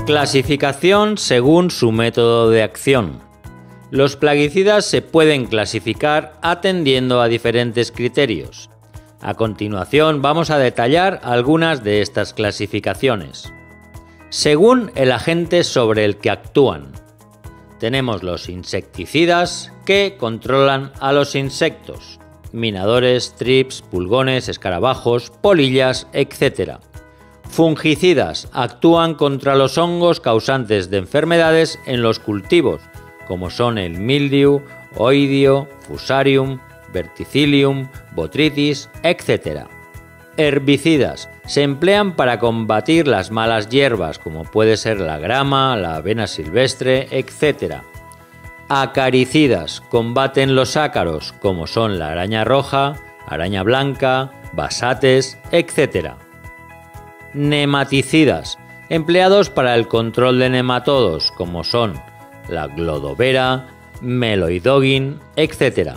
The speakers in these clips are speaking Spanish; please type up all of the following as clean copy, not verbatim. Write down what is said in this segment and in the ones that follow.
Clasificación según su método de acción. Los plaguicidas se pueden clasificar atendiendo a diferentes criterios. A continuación vamos a detallar algunas de estas clasificaciones. Según el agente sobre el que actúan. Tenemos los insecticidas, que controlan a los insectos, minadores, trips, pulgones, escarabajos, polillas, etc. Fungicidas, actúan contra los hongos causantes de enfermedades en los cultivos, como son el mildiu, oidio, fusarium, verticillium, botrytis, etc. Herbicidas, se emplean para combatir las malas hierbas, como puede ser la grama, la avena silvestre, etc. Acaricidas, combaten los ácaros, como son la araña roja, araña blanca, basates, etc. Nematicidas, empleados para el control de nematodos, como son la glodovera, meloidogin, etc.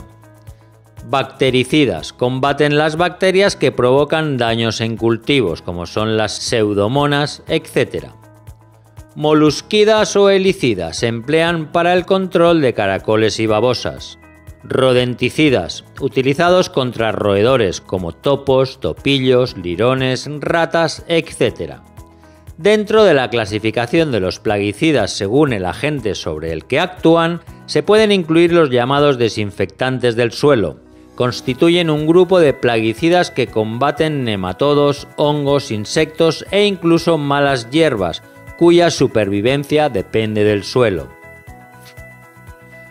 Bactericidas, combaten las bacterias que provocan daños en cultivos, como son las pseudomonas, etc. Molusquidas o helicidas, se emplean para el control de caracoles y babosas. Rodenticidas, utilizados contra roedores como topos, topillos, lirones, ratas, etc. Dentro de la clasificación de los plaguicidas según el agente sobre el que actúan, se pueden incluir los llamados desinfectantes del suelo. Constituyen un grupo de plaguicidas que combaten nematodos, hongos, insectos e incluso malas hierbas, cuya supervivencia depende del suelo.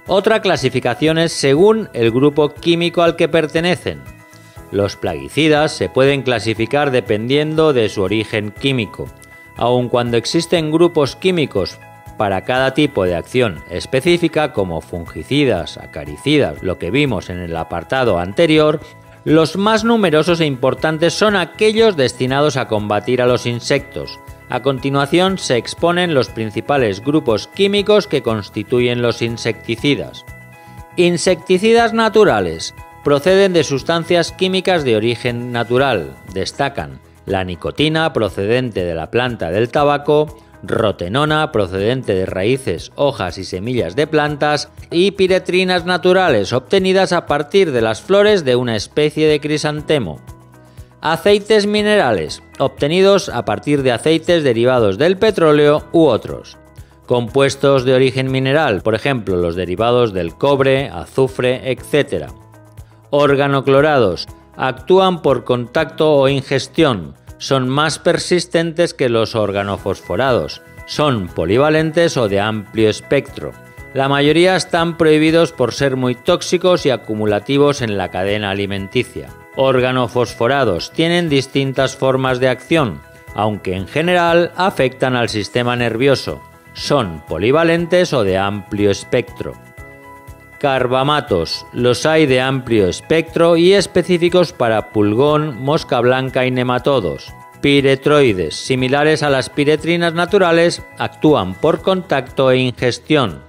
Otra clasificación es según el grupo químico al que pertenecen. Los plaguicidas se pueden clasificar dependiendo de su origen químico. Aun cuando existen grupos químicos para cada tipo de acción específica, como fungicidas, acaricidas, lo que vimos en el apartado anterior, los más numerosos e importantes son aquellos destinados a combatir a los insectos. A continuación se exponen los principales grupos químicos que constituyen los insecticidas. Insecticidas naturales proceden de sustancias químicas de origen natural. Destacan la nicotina, procedente de la planta del tabaco, rotenona, procedente de raíces, hojas y semillas de plantas, y piretrinas naturales, obtenidas a partir de las flores de una especie de crisantemo. Aceites minerales, obtenidos a partir de aceites derivados del petróleo u otros. Compuestos de origen mineral, por ejemplo, los derivados del cobre, azufre, etc. Organoclorados, actúan por contacto o ingestión. Son más persistentes que los organofosforados. Son polivalentes o de amplio espectro. La mayoría están prohibidos por ser muy tóxicos y acumulativos en la cadena alimenticia. Organofosforados tienen distintas formas de acción, aunque en general afectan al sistema nervioso. Son polivalentes o de amplio espectro. Carbamatos, los hay de amplio espectro y específicos para pulgón, mosca blanca y nematodos. Piretroides, similares a las piretrinas naturales, actúan por contacto e ingestión.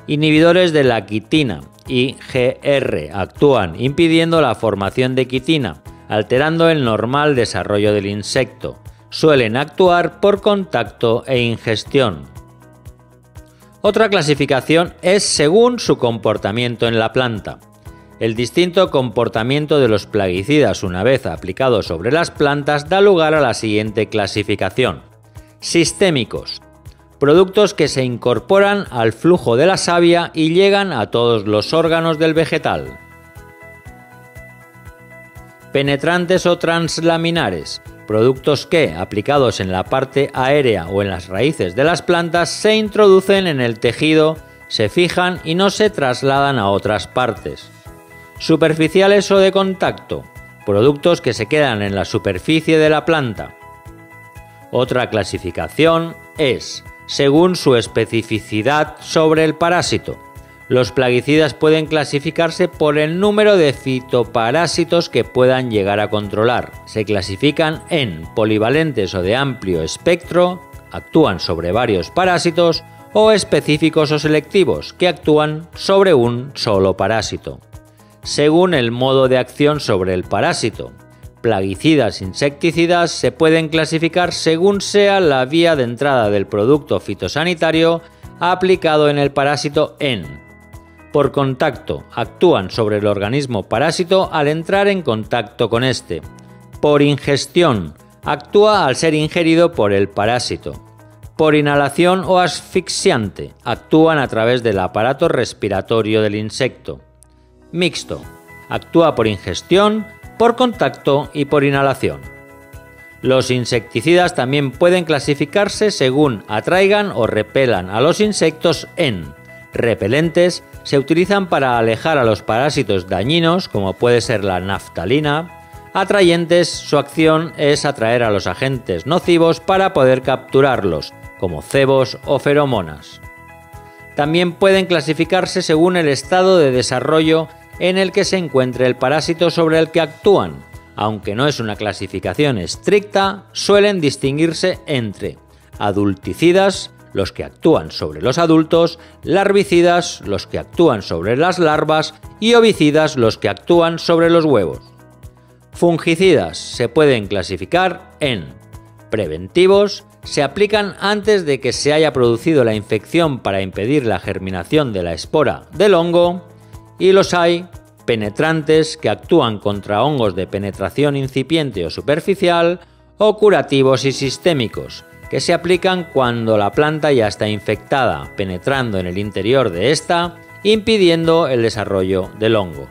Inhibidores de la quitina, IgR, actúan impidiendo la formación de quitina, alterando el normal desarrollo del insecto. Suelen actuar por contacto e ingestión. Otra clasificación es según su comportamiento en la planta. El distinto comportamiento de los plaguicidas una vez aplicados sobre las plantas da lugar a la siguiente clasificación. Sistémicos. Productos que se incorporan al flujo de la savia y llegan a todos los órganos del vegetal. Penetrantes o translaminares. Productos que, aplicados en la parte aérea o en las raíces de las plantas, se introducen en el tejido, se fijan y no se trasladan a otras partes. Superficiales o de contacto. Productos que se quedan en la superficie de la planta. Otra clasificación es según su especificidad sobre el parásito. Los plaguicidas pueden clasificarse por el número de fitoparásitos que puedan llegar a controlar. Se clasifican en polivalentes o de amplio espectro, actúan sobre varios parásitos, o específicos o selectivos, que actúan sobre un solo parásito. Según el modo de acción sobre el parásito. Plaguicidas, insecticidas se pueden clasificar según sea la vía de entrada del producto fitosanitario aplicado en el parásito en. Por contacto, actúan sobre el organismo parásito al entrar en contacto con este. Por ingestión, actúa al ser ingerido por el parásito. Por inhalación o asfixiante, actúan a través del aparato respiratorio del insecto. Mixto, actúa por ingestión, por contacto y por inhalación. Los insecticidas también pueden clasificarse según atraigan o repelan a los insectos en. Repelentes se utilizan para alejar a los parásitos dañinos, como puede ser la naftalina. Atrayentes, su acción es atraer a los agentes nocivos para poder capturarlos, como cebos o feromonas. También pueden clasificarse según el estado de desarrollo en el que se encuentre el parásito sobre el que actúan. Aunque no es una clasificación estricta, suelen distinguirse entre adulticidas, los que actúan sobre los adultos, larvicidas, los que actúan sobre las larvas, y ovicidas, los que actúan sobre los huevos. Fungicidas se pueden clasificar en preventivos, se aplican antes de que se haya producido la infección para impedir la germinación de la espora del hongo, y los hay penetrantes, que actúan contra hongos de penetración incipiente o superficial, o curativos y sistémicos, que se aplican cuando la planta ya está infectada, penetrando en el interior de esta, impidiendo el desarrollo del hongo.